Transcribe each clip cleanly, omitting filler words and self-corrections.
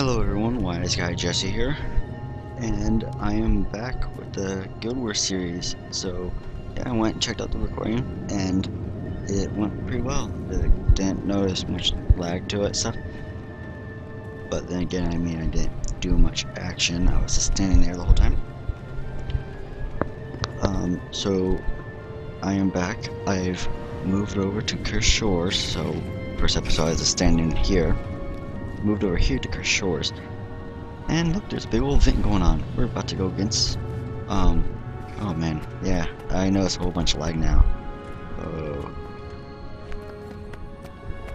Hello everyone, Wise Guy Jesse here, and I am back with the Guild Wars series. So, yeah, I went and checked out the recording, and it went pretty well. Didn't notice much lag to it, stuff. But then again, I didn't do much action. I was just standing there the whole time. So I am back. I've moved over to Cursed Shores. So, first episode I was just standing here. Moved over here to Cursed Shores. And look, there's a big old event going on. We're about to go against, oh man, yeah, I noticed a whole bunch of lag now. Oh,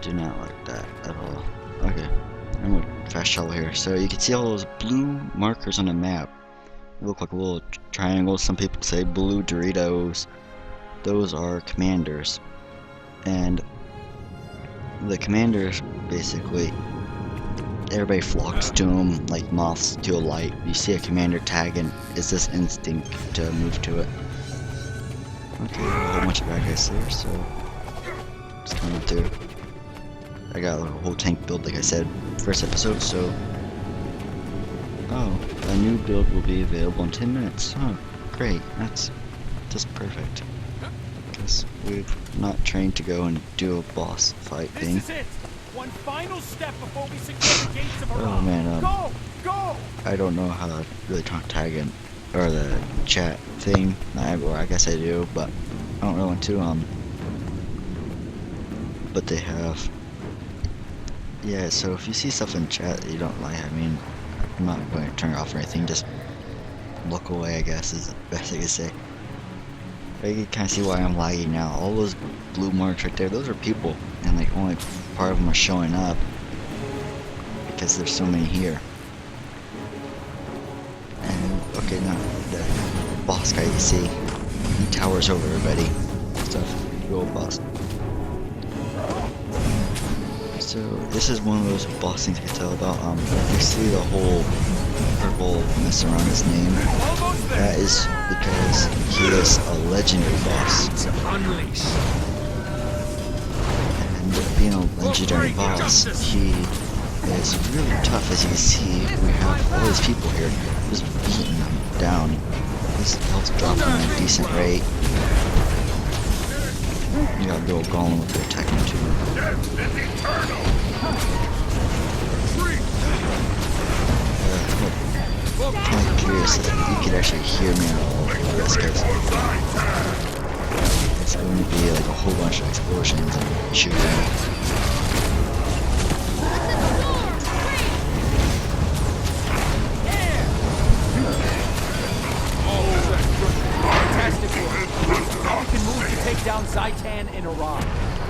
do not like that at all. Okay, I'm gonna fast travel here. So you can see all those blue markers on the map. They look like little triangles. Some people say blue Doritos. Those are commanders. And the commanders basically, everybody flocks to them like moths to a light. You see a commander tag and it's this instinct to move to it. Okay, a whole bunch of bad guys there, so just coming through. I got a whole tank build like I said first episode, so oh, a new build will be available in 10 minutes. Oh, great, that's just perfect. Because we've not trained to go and do a boss fight thing. This is it! One final step before we secure the gates of Iran. Oh man, Go! I don't know how to really talk tag in, or the chat thing, or I guess I do, but I don't really want to, but they have, yeah, so if you see stuff in chat that you don't like, I mean, I'm not going to turn it off or anything, just look away, I guess, is the best I can say. But you can kind of see why I'm lagging now. All those blue marks right there, those are people, and like only part of them are showing up because there's so many here. And okay, now the boss guy, you see, he towers over everybody. Stuff, the old boss. So this is one of those boss things I can tell about. You see the whole purple mess around his name. That is because he is a legendary boss. And being a legendary boss, he is really tough. As you can see, we have all these people here just beating them down. His health's dropping at a decent rate. You got a little golem with their attacking too. I'm kind of curious if you could actually hear me at all for this, because it's going to be like a whole bunch of explosions and shooting. Fantastic work. Now we can move to take down Zaitan in Iran.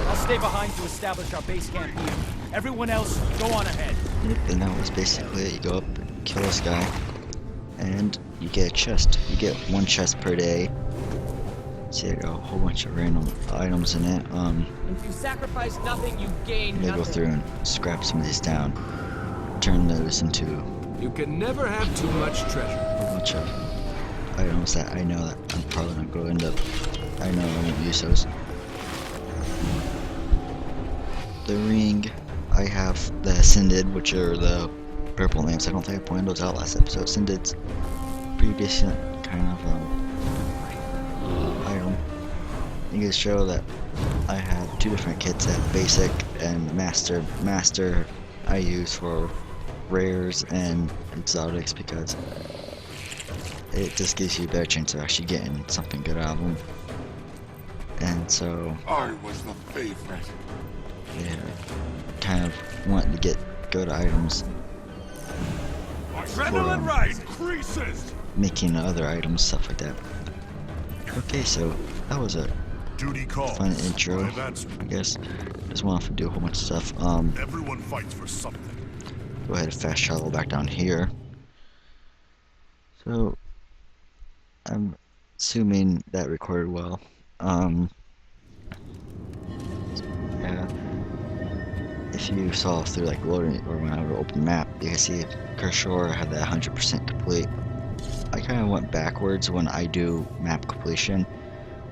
I'll stay behind to establish our base camp here. Everyone else, go on ahead. And that was basically it. You go up, kill this guy, and you get a chest. You get one chest per day. See, I got a whole bunch of random items in it. If you sacrifice nothing, you gain I'm gonna nothing. go through and scrap some of these down. Turn those into You can never have too much treasure. a bunch of items that I know that I'm probably not going to end up. I know I won't use those. The ring, I have the Ascended, which are the purple lamps. I don't think I pointed those out last episode. Ascended's pretty decent kind of item. You can show that I have two different kits, that basic and master. Master I use for rares and exotics because it just gives you a better chance of actually getting something good out of them. And so I was the favorite. yeah, kind of wanting to get good items Adrenaline rise increases. making other items, stuff like that. Okay, so that was a Duty calls. fun intro, I've answered. I guess. Just want to do a whole bunch of stuff. Everyone fights for something. Go ahead and fast travel back down here. So I'm assuming that recorded well. Yeah. If you saw through like loading or when I would open the map, you can see Cursed Shore had that 100% complete. I kind of went backwards when I do map completion.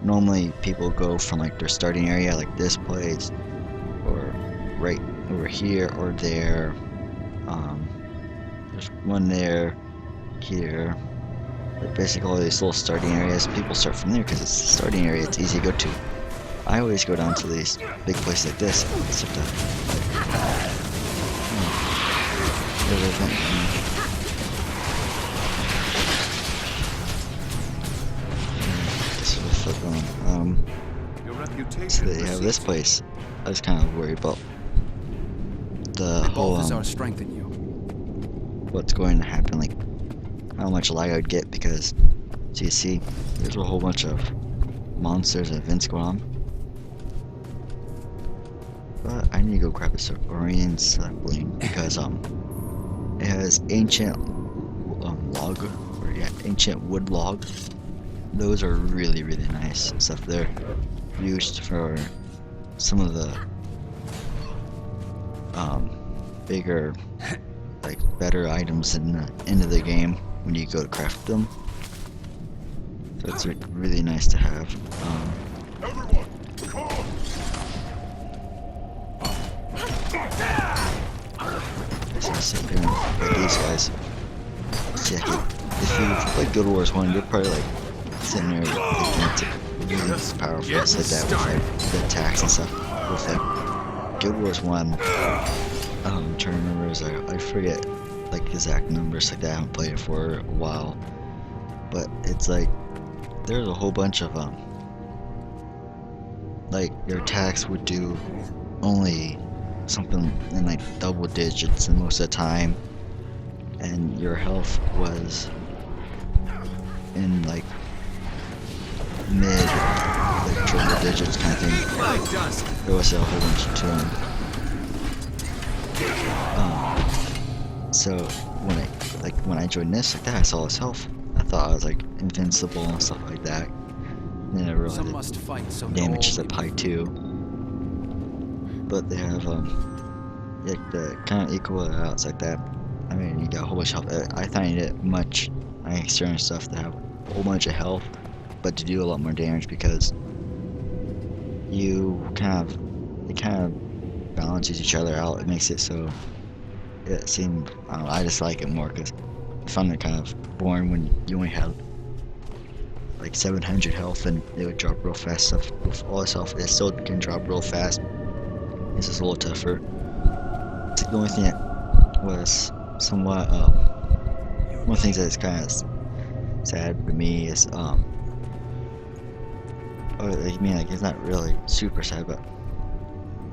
Normally people go from like their starting area, like this place, or right over here or there, there's one there, here. Like basically all these little starting areas. People start from there because it's the starting area. It's easy to go to. I always go down to these big places like this. Except that. This is a flip going. Your reputation So they have this place. I was kind of worried about the whole Both is our strength in you. what's going to happen, like how much lag I would get, because so you see there's a whole bunch of monsters and events going on. But I need to go grab a Saurian sapling because it has ancient log, or yeah, ancient wood log. Those are really nice stuff. They're used for some of the bigger, like better items in the end of the game when you go to craft them. So it's really nice to have. Everyone, calm. So sit here and fight these guys. See, if you've played Guild Wars 1, you're probably like sitting there thinking it's really powerful, so that with the attacks and stuff. With like Guild Wars 1, I'm trying to remember, I forget like exact numbers like that. I haven't played it for a while, but it's like there's a whole bunch of like your attacks would do only something in like double digits and most of the time, and your health was in like mid, like triple digits kind of thing. like dust. There was a whole bunch to them. So when I joined this like that, I saw his health. I thought I was like invincible and stuff like that. And then I realized Some must fight, so damage is up high too. But they have like the kind of equal it out. It's like that. I mean, you got a whole bunch of health. I find it much nicer and stuff to have a whole bunch of health, but to do a lot more damage because you it kind of balances each other out. It makes it so it seems, I don't know, I just like it more because I found it kind of boring when you only had like 700 health and it would drop real fast. Stuff with all this health, it still can drop real fast. This is a little tougher. The only thing that was somewhat one of the things that is kind of sad to me is or I mean, like, it's not really super sad, but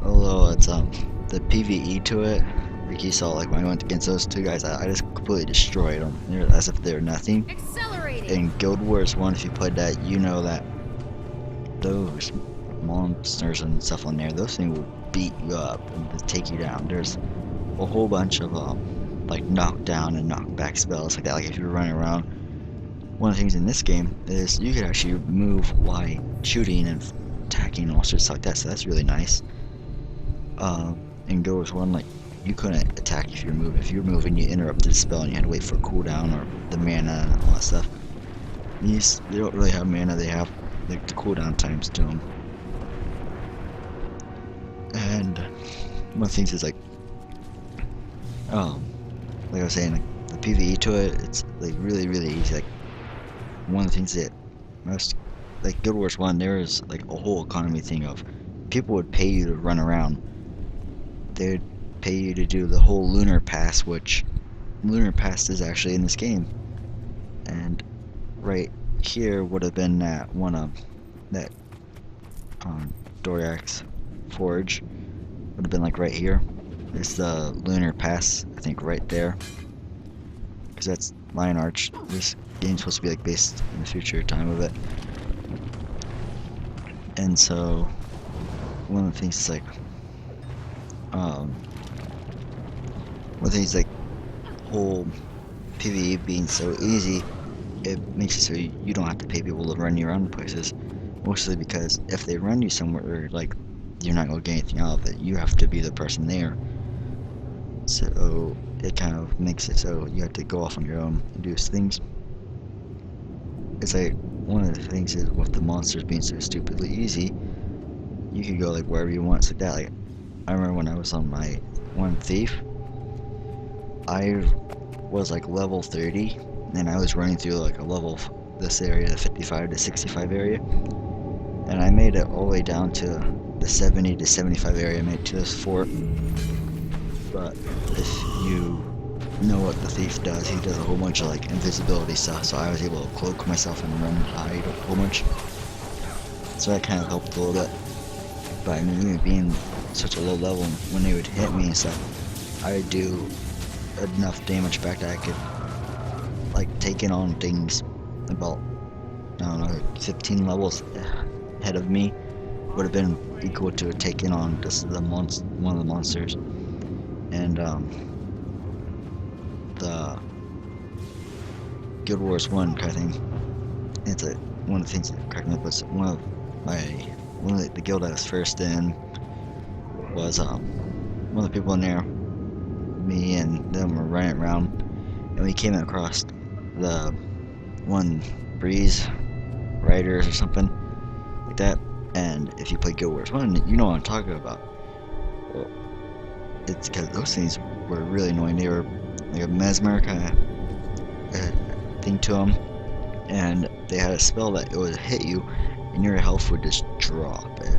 although it's the PvE to it, like you saw, like when I went against those two guys, I just completely destroyed them. They're as if they're nothing. Accelerating. In Guild Wars 1, if you played that, you know that those monsters and stuff on there, those things will beat you up and take you down. There's a whole bunch of like knockdown and knockback spells like that. Like if you're running around, one of the things in this game is you could actually move while shooting and attacking and all sorts like that. So that's really nice. In Guild Wars 1, like you couldn't attack if you're moving. If you're moving, you interrupted the spell and you had to wait for a cooldown or the mana and all that stuff. These, they don't really have mana. They have like the cooldown times to them. And one of the things is like I was saying, like the PvE to it, it's like really easy. Like one of the things that most, like Guild Wars 1, there was like a whole economy thing of people would pay you to run around. They would pay you to do the whole Lunar Pass, which Lunar Pass is actually in this game. And right here would have been that one that Doriax Forge would have been like right here. It's the Lunar Pass, I think, right there, because that's Lion Arch. This game's supposed to be like based in the future time of it. And so one of the things is like one of the things like whole PvE being so easy, it makes it so you don't have to pay people to run you around places. Mostly because if they run you somewhere, like, you're not going to get anything out of it. You have to be the person there. So it kind of makes it so you have to go off on your own and do things. It's like one of the things is with the monsters being so stupidly easy, you could go like wherever you want. So that, like, I remember when I was on my one thief, I was like level 30, and I was running through like a level this area, the 55 to 65 area, and I made it all the way down to the 70 to 75 area. I made it to this fort. But if you know what the thief does, he does a whole bunch of like invisibility stuff, so I was able to cloak myself and run and hide a whole bunch. So that kind of helped a little bit. But I mean, even being such a low level, when they would hit me and stuff, I would do enough damage back that I could like take in on things about, I don't know, 15 levels ahead of me would have been equal to taking on just the one of the monsters. And the Guild Wars 1 kind of thing, it's one of the things that cracked me up was one of the guild I was first in was one of the people in there, me and them were running around, and we came across the one Breeze Riders or something like that. And if you play Guild Wars 1, you know what I'm talking about. Well, it's because those things were really annoying. They were like a mesmer kind of thing to them, and they had a spell that it would hit you and your health would just drop. It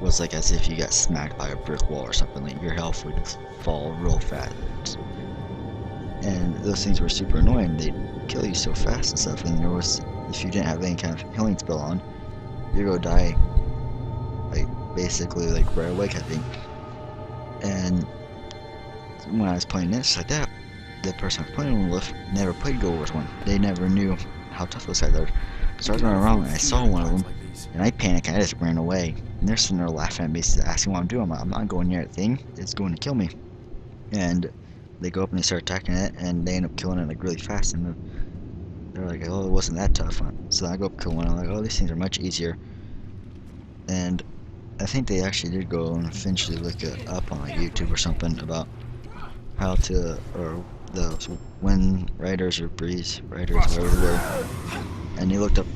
was like as if you got smacked by a brick wall or something. Like your health would just fall real fast, and those things were super annoying. They'd kill you so fast and stuff, and there was, if you didn't have any kind of healing spell on, you'd go die like basically like right away kind of thing. And when I was playing this like that, the person I was playing with never played Guild Wars 1. They never knew how tough those guys are. So I was running around and I saw one of them, and I panicked and I just ran away. And they're sitting there laughing at me, asking what I'm doing. I'm not going near that thing. It's going to kill me. And they go up and they start attacking it, and they end up killing it like really fast. And they're like, oh, it wasn't that tough. So I go up kill one. I'm like, oh, these things are much easier. And I think they actually did go and eventually look it up on like YouTube or something about how to, or the Wind Riders or Breeze Riders, whatever they were, and they looked up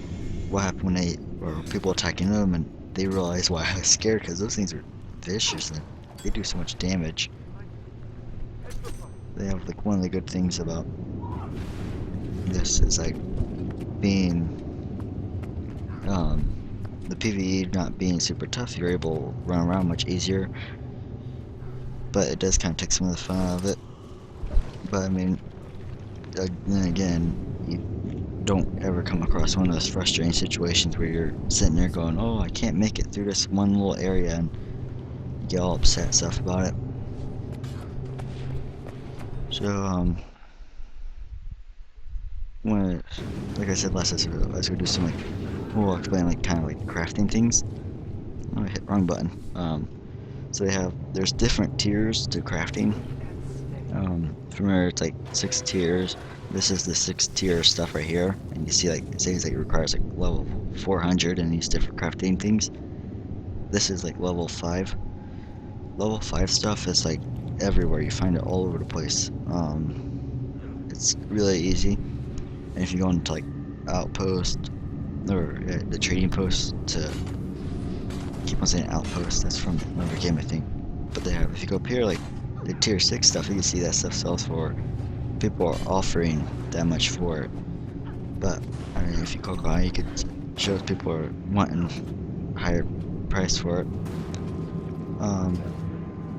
what happened when they, or people attacking them, and they realized why I was scared, because those things are vicious and they do so much damage. They have like one of the good things about this is like being the PvE not being super tough. You're able to run around much easier, but it does kind of take some of the fun out of it. But I mean, then again, you don't ever come across one of those frustrating situations where you're sitting there going, oh, I can't make it through this one little area, and you get all upset and stuff about it. So when, like I said last episode, I was gonna do some like, we'll explain like kind of like crafting things. Oh, I hit wrong button. So there's different tiers to crafting. From there, it's like 6 tiers. This is the 6th tier stuff right here, and you see like it says like it requires like level 400 and these different crafting things. This is like level 5. Level 5 stuff is like everywhere. You find it all over the place. It's really easy. And if you go into like outpost or the trading post, to keep on saying outpost, that's from another game I think. But they have, if you go up here like the tier 6 stuff, you can see that stuff sells for, people are offering that much for it. But I mean, if you click on it, you could show people are wanting higher price for it.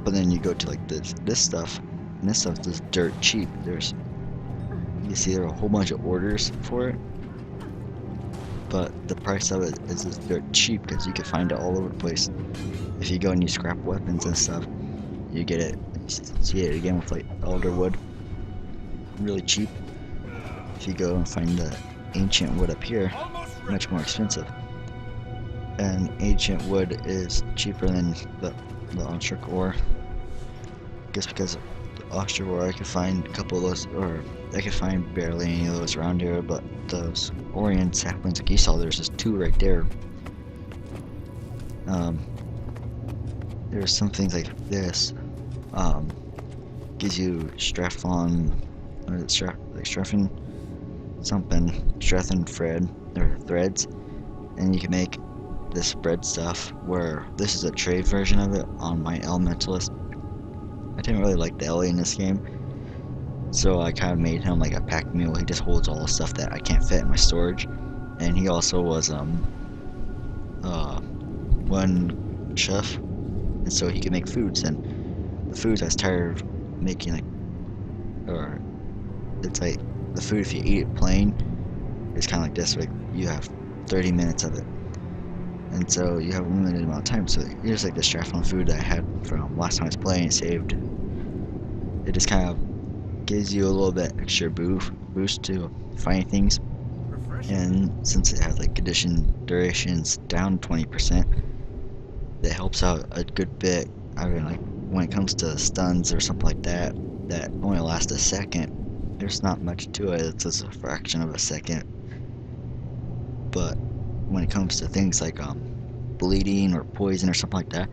But then you go to like this stuff, and this stuff is dirt cheap. You see there are a whole bunch of orders for it, but the price of it is just dirt cheap because you can find it all over the place. If you go and you scrap weapons and stuff, you get it. See it again with like elder wood, really cheap. If you go and find the ancient wood up here, much more expensive. And ancient wood is cheaper than the Ostric ore. Just because the Ostric ore, I could find a couple of those, or I could find barely any of those around here, but those Orient saplings like you saw, there's just 2 right there. There's some things like this. Gives you Strathon, or Strathen thread, or threads, and you can make this bread stuff, where this is a trade version of it on my Elementalist. I didn't really like the Ellie in this game, So I kind of made him like a pack mule. He just holds all the stuff that I can't fit in my storage. And he also was one chef, and so he could make foods. And the foods I was tired of making, like, or it's like the food, if you eat it plain, it's kind of like this. Like you have 30 minutes of it, and so you have a limited amount of time. So here's like the Strathmore food that I had from last time I was playing. Saved. It just kind of gives you a little bit extra boost to finding things. And since it has like condition durations down 20%, that helps out a good bit. I mean, like when it comes to stuns or something like that, that only last a second, there's not much to it. It's just a fraction of a second. But when it comes to things like bleeding or poison or something like that,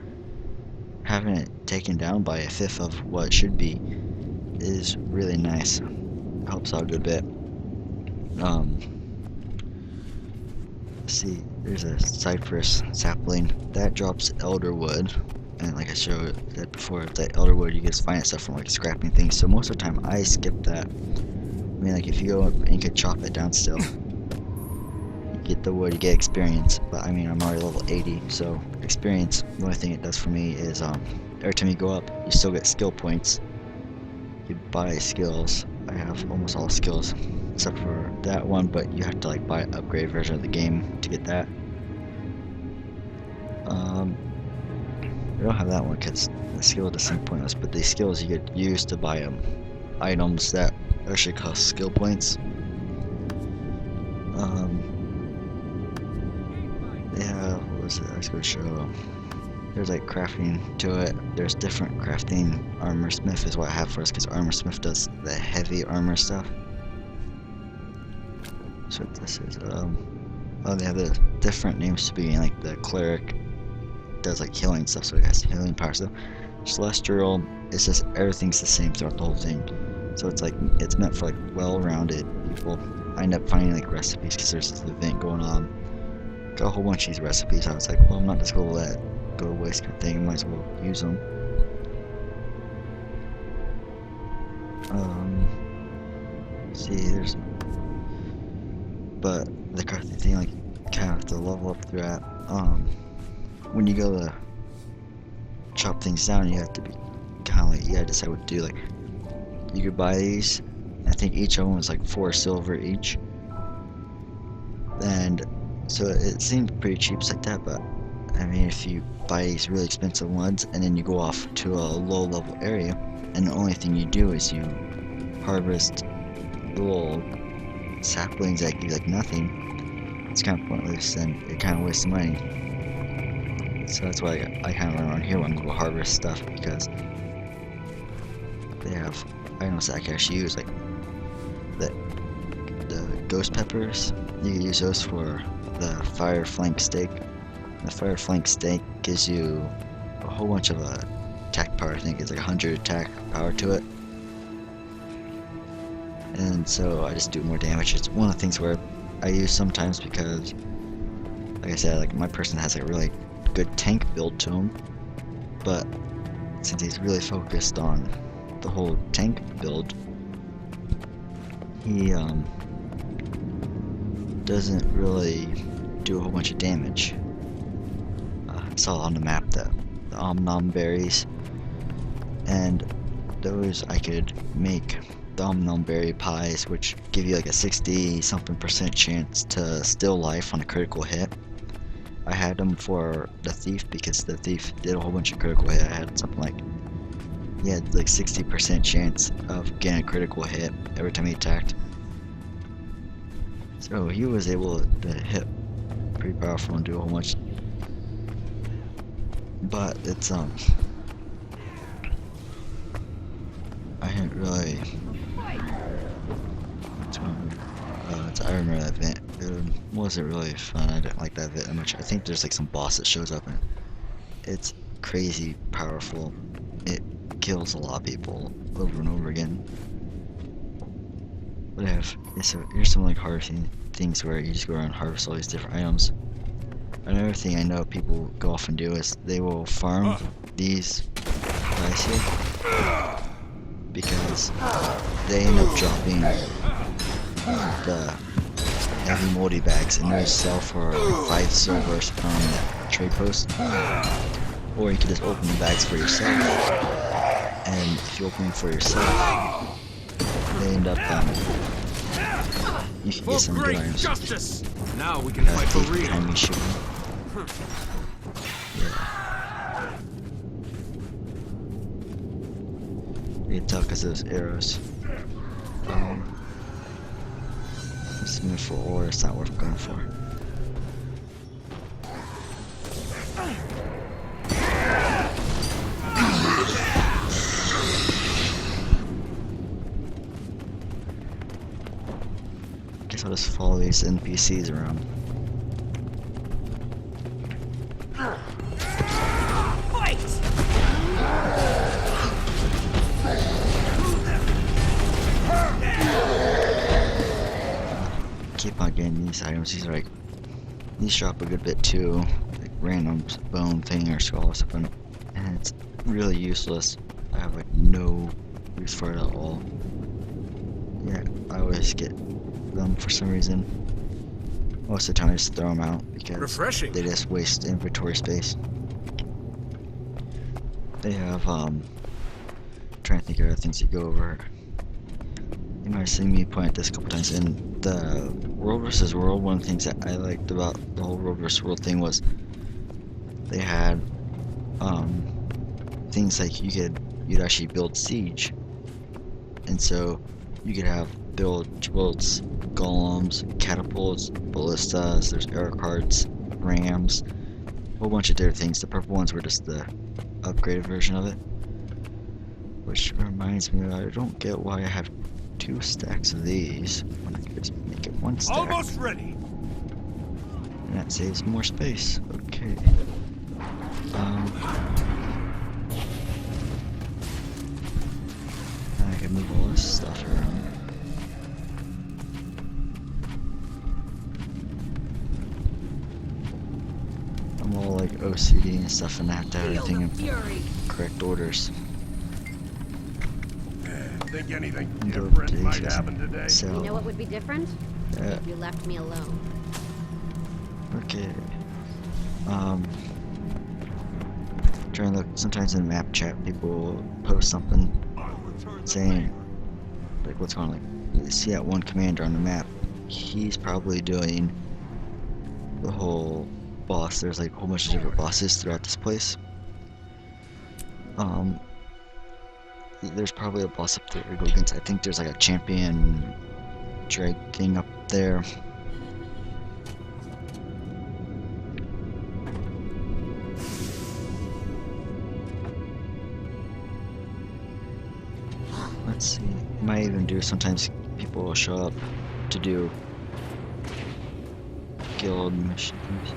having it taken down by a fifth of what it should be is really nice. Helps out a good bit. See, there's a cypress sapling that drops elderwood, and like I showed that before, that elderwood you can just find stuff from like scrapping things. So most of the time I skip that. I mean, like if you go up and you could chop it down still, you get the wood, you get experience. But I mean, I'm already level 80, so experience, the only thing it does for me is every time you go up, you still get skill points. You buy skills. I have almost all skills except for that one, but you have to like buy an upgrade version of the game to get that. I don't have that one because the skill just seems pointless, but these skills you get used to buy items that actually cost skill points. Yeah, what was it I was going to show? There's like crafting to it. There's different crafting. Armor Smith is what I have for us because Armor Smith does the heavy armor stuff. So what this is, oh, they have the different names to be, like the cleric does like healing stuff, so it has healing power stuff. Celestial, it's just everything's the same throughout the whole thing. So it's like, it's meant for like well-rounded people. I end up finding like recipes because there's this event going on. Got a whole bunch of these recipes. I was like, well, I'm not just gonna let it go to waste kind of thing. Might as well use them. See, there's, but the crafting thing, like, kind of have to level up through that. When you go to chop things down, you have to be kind of like, you gotta decide what to do. Like, you could buy these. I think each of them was like 4 silver each, and so it seemed pretty cheap like that. But I mean, if you buy these really expensive ones and then you go off to a low level area, and the only thing you do is you harvest the little saplings that give like nothing, it's kind of pointless and it kind of wastes money. So that's why I kind of run around here when I go harvest stuff, because they have items that I can actually use, like the ghost peppers. You can use those for the fire flank steak. The fire flank steak gives you a whole bunch of attack power. I think it's like 100 attack power to it. And so I just do more damage. It's one of the things where I use sometimes because, like I said, like my person has like a really good tank build to him, but since he's really focused on the whole tank build, he doesn't really do a whole bunch of damage. I saw on the map the Om berries, and those I could make the Om berry pies, which give you like a 60-something% chance to still life on a critical hit. I had them for the thief because the thief did a whole bunch of critical hit. I had something like, he had like 60% chance of getting a critical hit every time he attacked. So he was able to hit pretty powerful and do a whole bunch. But it's I didn't really. I remember that event. It wasn't really fun. I didn't like that event that much. I think there's like some boss that shows up and it's crazy powerful. It kills a lot of people over and over again. But here's some like harvesting things where you just go around and harvest all these different items. Another thing I know people go off and do is they will farm these guys here. because they end up dropping the heavy moldy bags and those sell for 5 silvers from the trade post. Or you can just open the bags for yourself, and if you open them for yourself, they end up you can get some good items. Justice! Now we can fight for Thief real. behind me shooting. Yeah. You can tell because of those arrows. Let's move for ore, it's not worth going for. Guess I'll just follow these NPCs around. Keep on getting these items. These are like, these drop a good bit too, like random bone thing or skull or something, and it's really useless. I have like no use for it at all. Yeah, I always get them for some reason. Most of the time I just throw them out because Refreshing. they just waste inventory space. They have trying to think of other things to go over. You might have seen me point at this a couple times in the World vs. World. One of the things that I liked about the whole World vs. World thing was they had things like you'd actually build siege, and so you could have builds, golems, catapults, ballistas, there's air carts, rams, a whole bunch of different things. The purple ones were just the upgraded version of it, which reminds me, I don't get why I have 2 stacks of these when I could just make it 1 stack. Almost ready. And that saves more space. Okay. I can move all this stuff around. I'm all like OCD and stuff, and I have to have everything in correct orders. Think anything Go different to might these guys. happen today? So, You know what would be different? yeah. If you left me alone. Okay. Trying to look. Sometimes in map chat, people will post something saying, like, what's going on? Like, you see that one commander on the map. He's probably doing the whole boss. There's like a whole bunch of different bosses throughout this place. There's probably a boss up there to go against. I think there's like a champion drag thing up there. Let's see. Might even do, sometimes people will show up to do guild missions.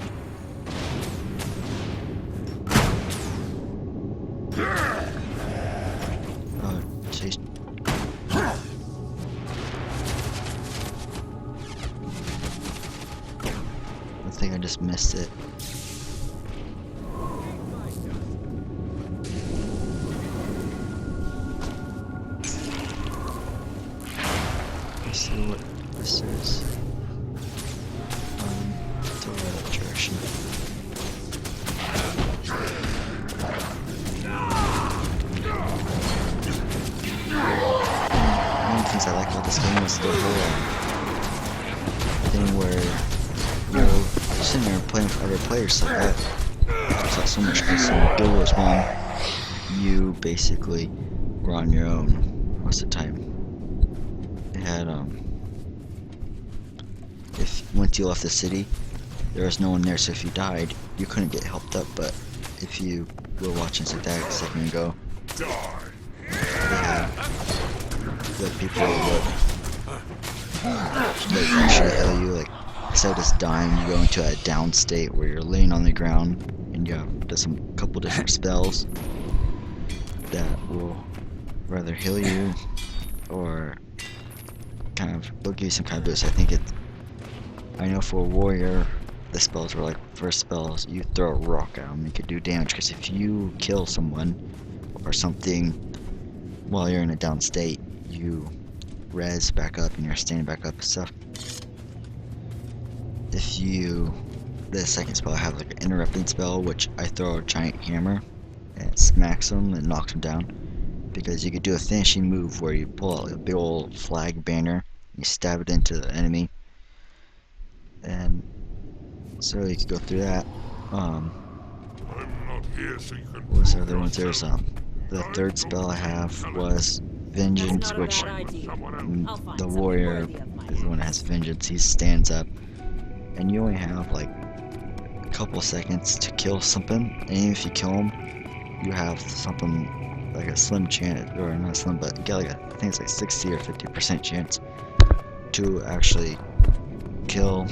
Oh, jeez. I think I just missed it. Let's see what this is. It's over that direction. One of the things I like about this game is the whole thing where you're sitting there playing with other players, so that helps out so much. Because in Guild Wars 1, you basically were on your own most of the time. It had if once you left the city, there was no one there, so if you died, you couldn't get helped up. But if you were watching like that a second ago, they had the people that actually heal you. Like, instead of just dying, you go into a down state where you're laying on the ground and you have just some couple different spells that will rather heal you or kind of will give you some kind of boost. I know for a warrior, the spells were like, first spells, you throw a rock at them, you could do damage, because if you kill someone or something while you're in a down state, you res back up and you're standing back up and stuff. If you, the second spell I have like an interrupting spell, which I throw a giant hammer and it smacks them and knocks them down. Because you could do a finishing move where you pull out a big old flag banner, you stab it into the enemy, and so you could go through that. I'm not here so you can What was the prove other ones? There's yourself. the third spell I have was Vengeance, That's not a which bad idea. I'll find the something warrior worthy of my is the one that has Vengeance. He stands up, and you only have like a couple seconds to kill something, and even if you kill him, you have something like a slim chance, or not slim, but you get like I think it's like 60 or 50% chance to actually kill.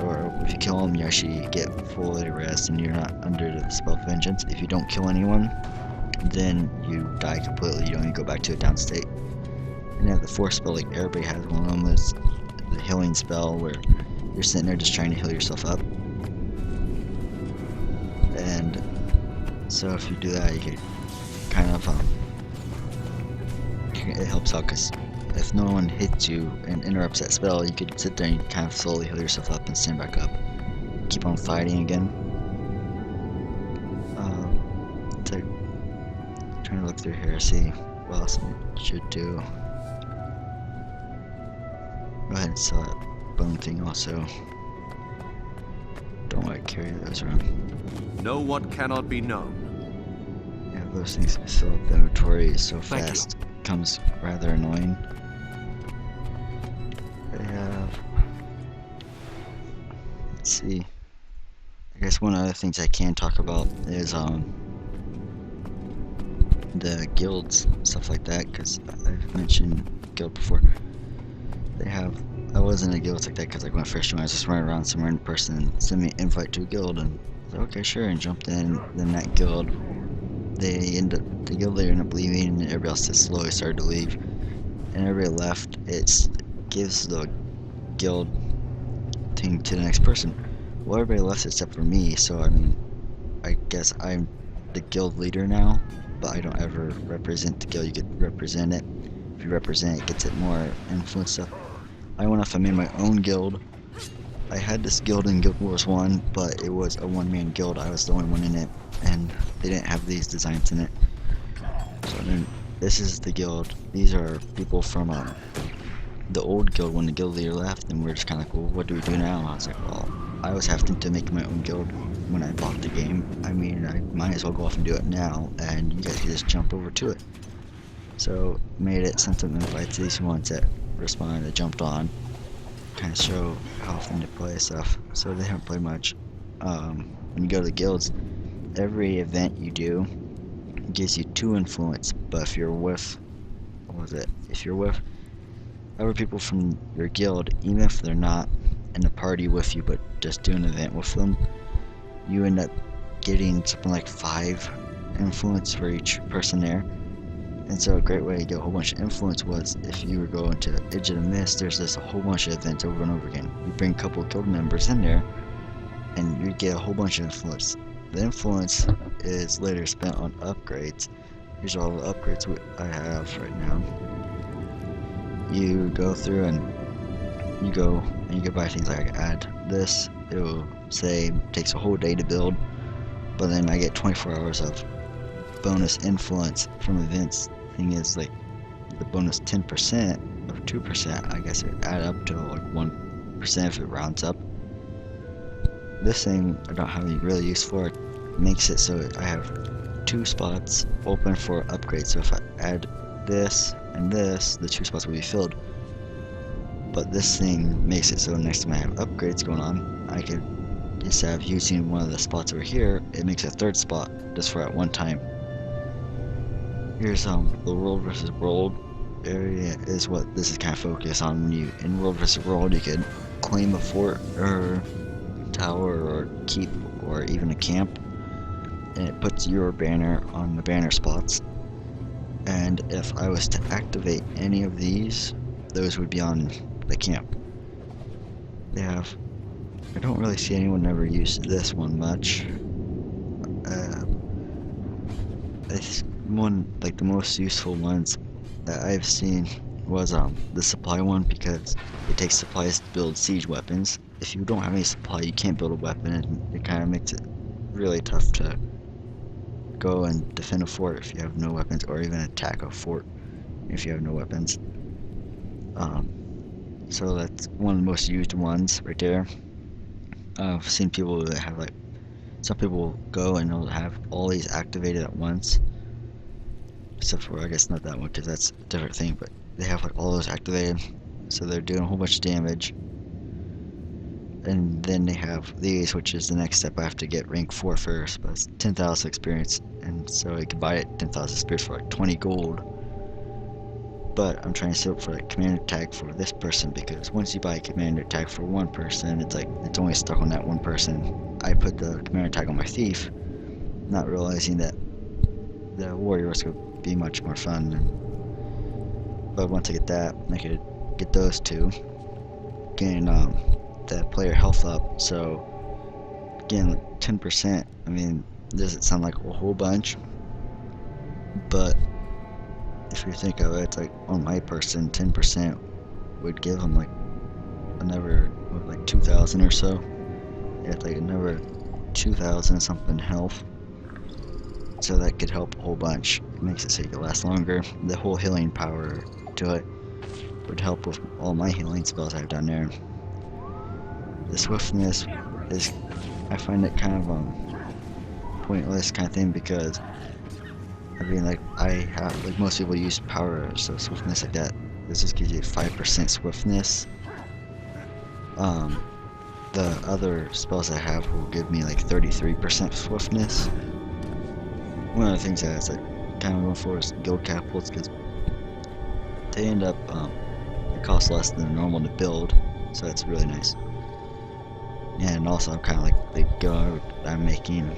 Or if you kill him, you actually get fully rest, and you're not under the spell of Vengeance. If you don't kill anyone, then you die completely. You don't even go back to a down state. And then the fourth spell, like everybody has one of them, is the healing spell, where you're sitting there just trying to heal yourself up. And so if you do that, you can kind of it helps out, because if no one hits you and interrupts that spell, you could sit there and kind of slowly heal yourself up and stand back up. Keep on fighting again. Trying to look through here, see what else I should do. Go ahead and sell that bone thing also. Don't want to carry those around. Know what cannot be known. Yeah, those things fill up the inventory so Thank you. fast. Becomes rather annoying. They have. Let's see. I guess one of the things I can talk about is the guilds, stuff like that, because I've mentioned guild before. They have. I wasn't in a guild like that because like when I first joined, I was just running around some random person and send me an invite to a guild, and I was like, okay, sure, and jumped in. Then that guild, the guild leader ended up leaving, and everybody else just slowly started to leave, and everybody left. It gives the guild thing to the next person. Well, everybody left except for me, so I mean, I guess I'm the guild leader now, but I don't ever represent the guild. You could represent it. If you represent it, it gets it more influence stuff. I went off and made my own guild. I had this guild in Guild Wars 1, but it was a one-man guild. I was the only one in it, and they didn't have these designs in it. So then, this is the guild. These are people from the old guild when the guild leader left, and we're just kind of like, well, what do we do now? I was like, well, I was having to make my own guild when I bought the game. I mean, I might as well go off and do it now, and you guys can just jump over to it. So, made it, sent them invites to these ones that responded, that jumped on, kind of show how often they play stuff. So they haven't played much. When you go to the guilds, every event you do gives you 2 influence, but if you're with, what was it? If you're with other people from your guild, even if they're not in a party with you, but just do an event with them, you end up getting something like 5 influence for each person there. And so a great way to get a whole bunch of influence was if you were going to Edge of the Mist, there's just a whole bunch of events over and over again. You bring a couple of guild members in there, and you get a whole bunch of influence. The influence is later spent on upgrades. Here's all the upgrades I have right now. You go through and you can buy things like add this. It will say it takes a whole day to build, but then I get 24 hours of bonus influence from events. Thing is, like, the bonus 10% of 2%, I guess it add up to like 1% if it rounds up. This thing I don't have any really use for. It makes it so I have 2 spots open for upgrades. So if I add this and this, the 2 spots will be filled. But this thing makes it so next time I have upgrades going on, I could, instead of using one of the spots over here, it makes a 3rd spot just for at one time. Here's the world versus world area is what this is kind of focused on. When you in world versus world, you could claim a fort or tower or keep or even a camp, and it puts your banner on the banner spots. And if I was to activate any of these, those would be on the camp. They have. I don't really see anyone ever use this one much. like the most useful ones that I've seen was the supply one, because it takes supplies to build siege weapons. If you don't have any supply, you can't build a weapon, and it kind of makes it really tough to go and defend a fort if you have no weapons, or even attack a fort if you have no weapons. So that's one of the most used ones right there. I've seen people that have like, some people go and they'll have all these activated at once, except for I guess not that one because that's a different thing, but they have like all those activated, so they're doing a whole bunch of damage. And then they have these, which is the next step. I have to get rank 4 first, but it's 10,000 experience, and so you can buy it 10,000 experience for like 20 gold. But I'm trying to set up for a commander tag for this person, because once you buy a commander tag for one person, it's like it's only stuck on that one person. I put the commander tag on my thief, not realizing that the warrior was going to be much more fun. But once I get that, I could get those two, gain the player health up. So again, 10%. I mean, doesn't sound like a whole bunch, but if you think of it, it's like on my person, 10% would give them like another like 2,000 or so. Yeah, it's like another 2,000 something health. So that could help a whole bunch. It makes it so you can last longer. The whole healing power to it would help with all my healing spells I have down there. The swiftness is, I find it kind of pointless kind of thing, because I mean, like, I have, like, most people use power, so swiftness like that. This just gives you 5% swiftness. The other spells I have will give me like 33% swiftness. One of the things that's like kind of going for is guild capitals, because they end up it costs less than normal to build, so that's really nice. And also, I'm kind of like the guild I'm making,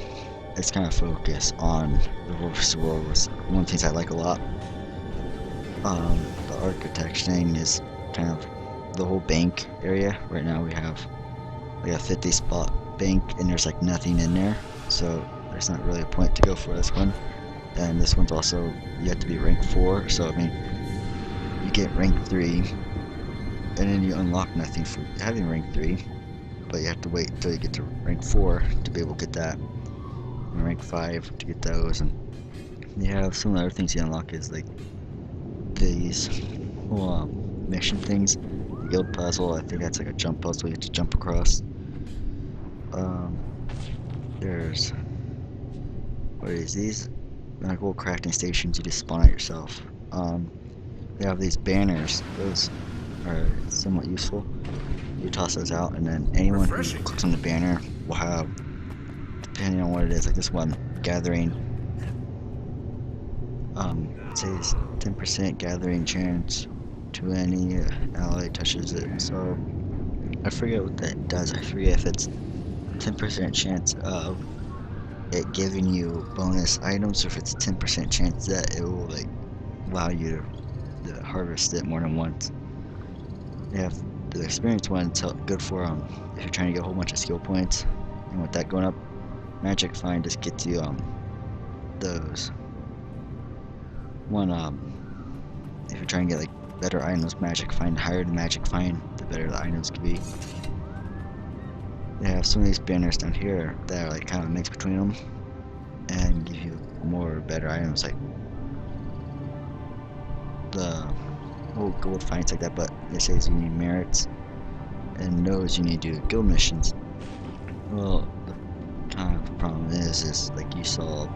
it's kind of focused on the World vs. World was one of the things I like a lot. The architect thing is kind of the whole bank area. Right now we have like a 50 spot bank, and there's like nothing in there, so there's not really a point to go for this one. And this one's also, you have to be rank 4, so I mean, you get rank 3, and then you unlock nothing for having rank 3, but you have to wait until you get to rank 4 to be able to get that, and rank 5 to get those. And you have some of the other things you unlock is like these whole mission things. The guild puzzle, I think that's like a jump puzzle you have to jump across. There's, what is these? Like little crafting stations you just spawn out yourself. They have these banners. Those are somewhat useful. You toss those out, and then anyone who clicks on the banner will have, depending on what it is, like this one, gathering. It says 10% gathering chance to any ally touches it. So I forget what that does. I forget if it's 10% chance of it giving you bonus items, or if it's 10% chance that it will like allow you to harvest it more than once. They have the experience one, it's good for if you're trying to get a whole bunch of skill points, and with that going up, Magic Find just gets you those one if you're trying to get like better items, Magic Find, the higher the Magic Find, the better the items can be. They have some of these banners down here that are like kind of a mix between them and give you more better items, like the whole gold finds like that, but it says you need merits, and those you need to do guild missions. Well, the kind of problem is like you saw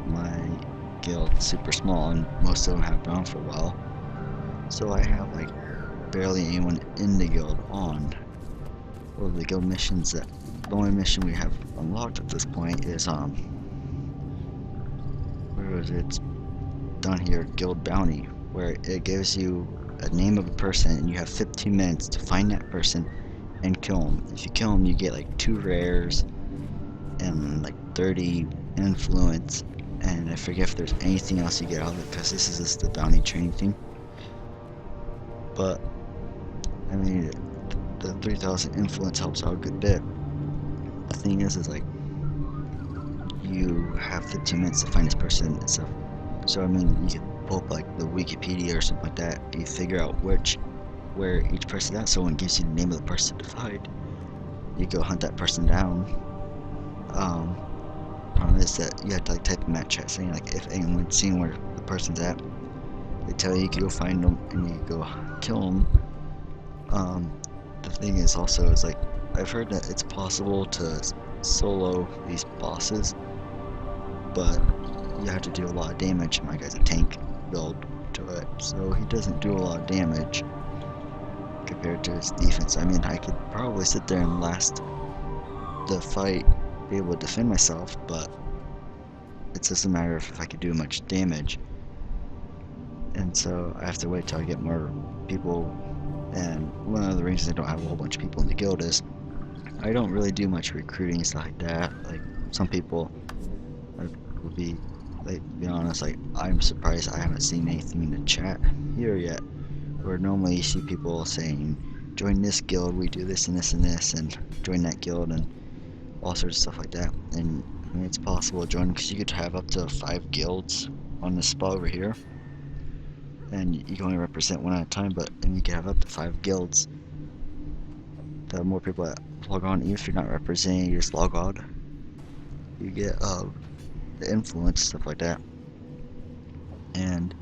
my guild super small, and most of them have been on for a while, so I have like barely anyone in the guild on. Well, the guild missions, that the only mission we have unlocked at this point is where is it? It's down here, Guild Bounty, where it gives you a name of a person, and you have 15 minutes to find that person and kill him. If you kill him, you get like 2 rares and like 30 influence, and I forget if there's anything else you get out of it, because this is just the bounty training thing. But I mean, the 3,000 influence helps out a good bit. The thing is like, you have 15 minutes to find this person and stuff. So I mean, you could pull up like the Wikipedia or something like that. You figure out where each person's at. So when it gives you the name of the person to find, you go hunt that person down. Problem is that you have to like type in that chat saying like if anyone's seen where the person's at, they tell you can go find them and you go kill them. The thing is also is like I've heard that it's possible to solo these bosses, but you have to do a lot of damage. My guy's a tank build to it, so he doesn't do a lot of damage compared to his defense. I mean, I could probably sit there and last the fight, be able to defend myself, but it's just a matter of if I could do much damage. And so I have to wait till I get more people. And one of the reasons I don't have a whole bunch of people in the guild is I don't really do much recruiting and stuff like that. Like some people would be, like, to be honest, like I'm surprised I haven't seen anything in the chat here yet. Where normally you see people saying, join this guild, we do this and this and this, and join that guild and all sorts of stuff like that. And I mean, it's possible to join because you could have up to 5 guilds on this spot over here. And you can only represent one at a time, but then you can have up to 5 guilds. The more people that log on, even if you're not representing, you just log on. You get the influence, stuff like that. And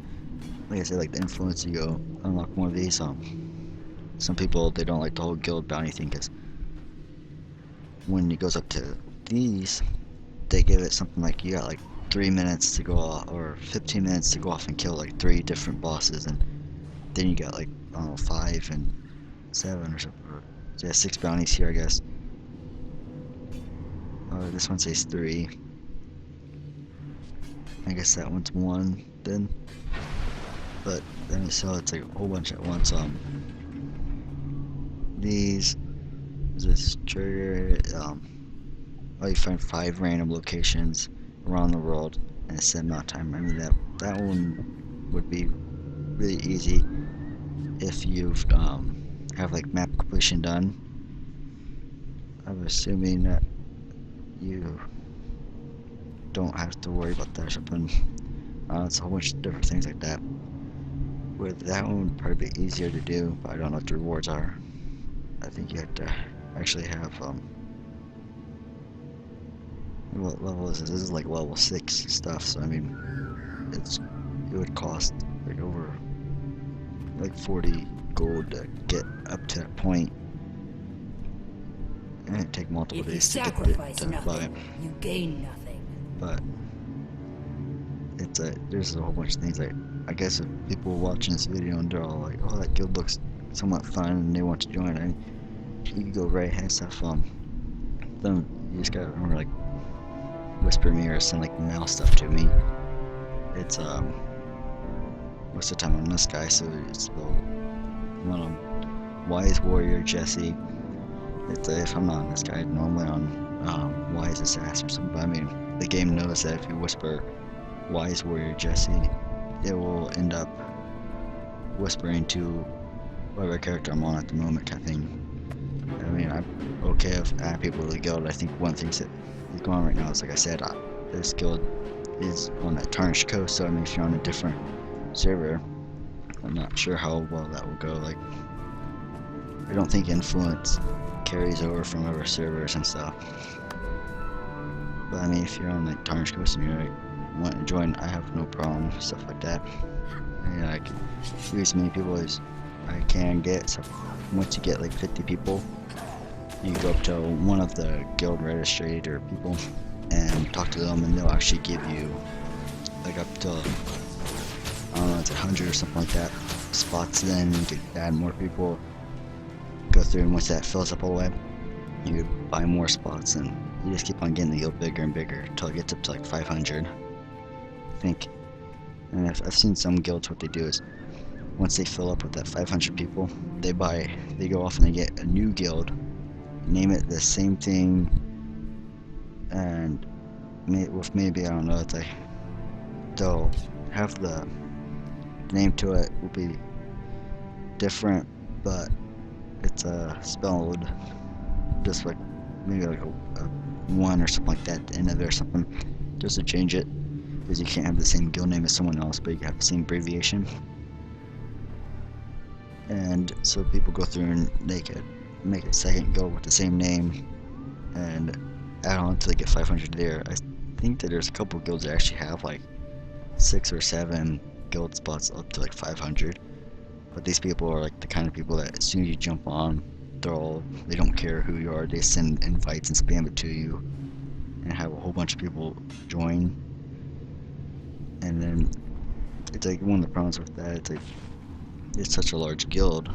like I said, like the influence, you go unlock more of these. Some people, they don't like the whole guild bounty thing because when it goes up to these, they give it something like you got like 3 minutes to go off, or 15 minutes to go off and kill like 3 different bosses, and then you got like, I don't know, 5 and 7 or something. Or, yeah, 6 bounties here, I guess. This one says 3. I guess that one's 1 then. But then you saw it's like a whole bunch at once. This trigger, you find 5 random locations around the world in a set amount of time. I mean, that one would be really easy if you've have like map completion done. I'm assuming that you don't have to worry about that or something. It's a whole bunch of different things like that. With that one would probably be easier to do, but I don't know what the rewards are. I think you have to actually have what level is this? This is like level 6 stuff, so I mean it would cost like over like 40 gold to get up to that point. And it'd take multiple If you days to get sacrifice it to buy it. nothing, you gain nothing. But there's a whole bunch of things like, I guess if people are watching this video and they're all like, oh, that guild looks somewhat fun and they want to join, you can go right ahead and stuff. Then you just gotta remember, like, whisper me or send like mail stuff to me. It's most of the time on this guy, so it's the one on Wise Warrior Jesse. It's if I'm not on this guy, normally on Wise Assassin or something. But I mean, the game knows that if you whisper Wise Warrior Jesse, it will end up whispering to whatever character I'm on at the moment, kind of thing. I mean, I'm okay with adding people to the guild. I think one thing that is going on right now is, like I said, this guild is on that Tarnished Coast, so I mean, if you're on a different server, I'm not sure how well that will go. Like, I don't think influence carries over from other servers and stuff. But I mean, if you're on like Tarnished Coast and you're like wanting to join, I have no problem with stuff like that. And I can use as many people as I can get. So once you get like 50 people, you go up to one of the guild registrator people and talk to them, and they'll actually give you like up to, I don't know, it's 100 or something like that spots. Then you can add more people, go through, and once that fills up all the way, you buy more spots, and you just keep on getting the guild bigger and bigger until it gets up to like 500, I think. And I've seen some guilds, what they do is once they fill up with that 500 people, they go off and they get a new guild, name it the same thing, and with maybe, I don't know, it's like they'll have the name to it will be different, but it's spelled just like maybe like a 1 or something like that at the end of it or something, just to change it. because you can't have the same guild name as someone else, but you can have the same abbreviation. And so people go through and they could make a second guild with the same name and add on until they get 500 there. I think that there's a couple guilds that actually have like 6 or 7 guild spots up to like 500. But these people are like the kind of people that as soon as you jump on, they don't care who you are. They send invites and spam it to you, and have a whole bunch of people join. And then it's like one of the problems with that. It's like it's such a large guild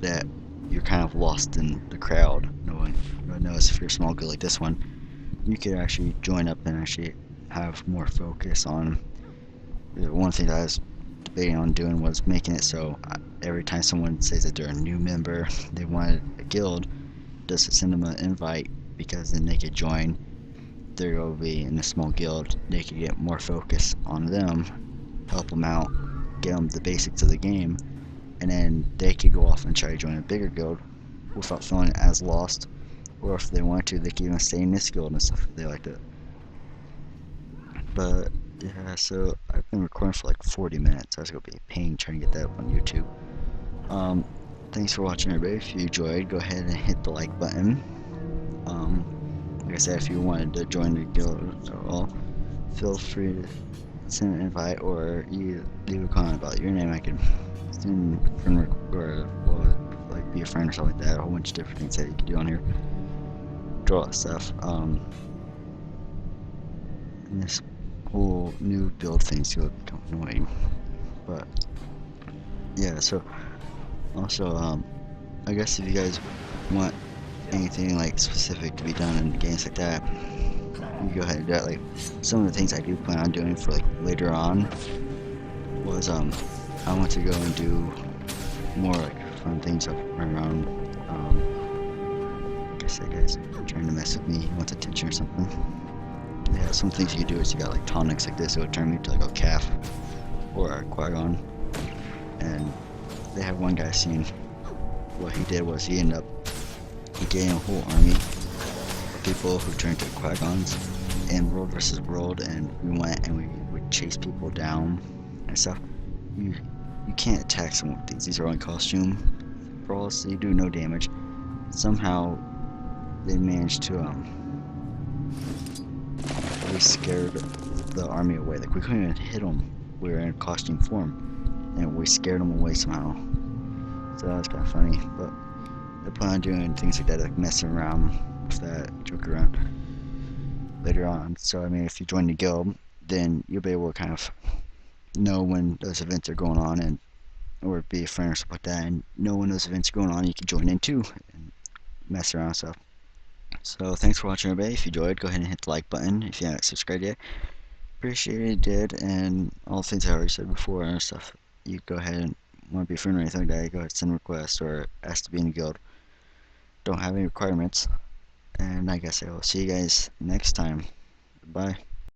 that you're kind of lost in the crowd. No one knows if you're a small guild like this one. You could actually join up and actually have more focus on. One thing that I was debating on doing was making it so every time someone says that they're a new member, they wanted a guild, just send them an invite, because then they could join. They'll be in a small guild. They could get more focus on them, help them out, get them the basics of the game, and then they could go off and try to join a bigger guild without feeling as lost. Or if they wanted to, they could even stay in this guild and stuff if they liked it. But yeah, so I've been recording for like 40 minutes. I was gonna be a pain trying to get that up on YouTube. Thanks for watching, everybody. If you enjoyed, go ahead and hit the like button. Like I said, if you wanted to join the guild at all, feel free to send an invite, or you leave a comment about your name. I could send friend or like be a friend or something like that. A whole bunch of different things that you can do on here. Draw stuff. And this whole new build thing's gonna become annoying. But yeah, so also I guess if you guys want anything like specific to be done in games like that, you go ahead and do that. Like some of the things I do plan on doing for like later on was I want to go and do more like fun things up around like I said, guys trying to mess with me, he wants attention or something. Yeah, some things you can do is you got like tonics like this, it would turn me to like a calf or a Qui-Gon. And they have one guy seen what he did was he gained a whole army of people who turned to Qui-Gons in World vs. World, and we went and we would chase people down and stuff. You can't attack someone with these. These are only costume brawls, so you do no damage. Somehow they managed to we scared the army away. Like we couldn't even hit them. We were in costume form, and we scared them away somehow. So that was kind of funny. But I plan on doing things like that, like messing around with that, joke around later on. So I mean, if you join the guild, then you'll be able to kind of know when those events are going on, and or be a friend or something like that, and know when those events are going on. You can join in too and mess around and stuff. So thanks for watching, everybody. If you enjoyed, go ahead and hit the like button. If you haven't subscribed yet, appreciate it, you did, and all the things I already said before and stuff. You go ahead and want to be a friend or anything like that, you go ahead and send requests or ask to be in a guild. Don't have any requirements, and I guess I will see you guys next time. Bye.